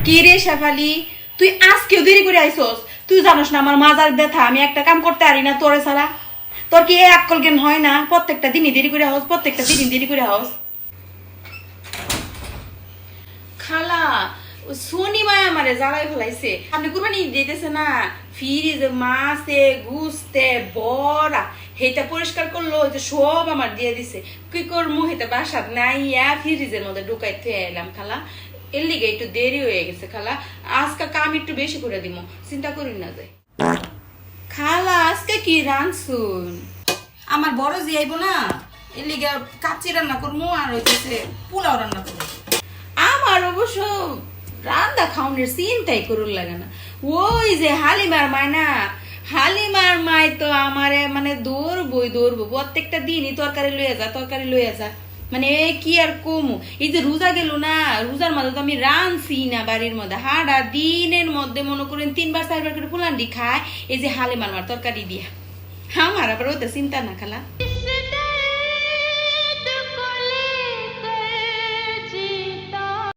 কি রে শেফালি, তুই আজকেও দেরি করে আইসস? তুই জানোস না আমার মাজার ব্যথা, আমি একটা কাম করতে পারি না তোরে ছাড়া। তোর কি এই আক্কল জ্ঞান হয় না? প্রত্যেকটা দিনই দেরি করে হস, প্রত্যেকটা দিনই দেরি করে হস। খালা শনিবার আমারে জ্বালাই ফেলাইছে। আপনি কুরবানি দিতেছে না, ফ্রিজ মাছে গুস্তে বড়া হেটা পরিষ্কার করলো, যে সব আমার দিয়ে দিছে। কি করবো, হেটা বাসাত নাই, ফ্রিজের মধ্যে ঢুকাই থুয়ে এলাম খালা। এর লিগে একটু দেরি হয়ে গেছে খালা। আজকে কাম একটু বেশি করে দিব, চিন্তা করি না যায়। খালা আজকে কি রাঁধছুন? আমার বড় জি আইব না, এর লিগে কাচ্চি রান্না করবো আর হইতেছে পোলাও রান্না করবো। আমার অবশ্য রান্না খাওয়ানোর চিন্তাই করুন লাগে না। ওই যে হালিমার মায় না, হালিমার মায় তো আমারে মানে দৌড়বো প্রত্যেকটা দিনই তরকারি লইয়া যা। মানে কি আর কমু, এই যে রোজা গেল না, রোজার মধ্যে তো আমি রানছি না বাড়ির মধ্যে, হাড়া দিনের মধ্যে মনে করেন 3 বার 4 বার করে পোলান্ডি খায় এই যে হালিমার মার তরকারি দিয়া। আমার আবার ওটা চিন্তা না খালা।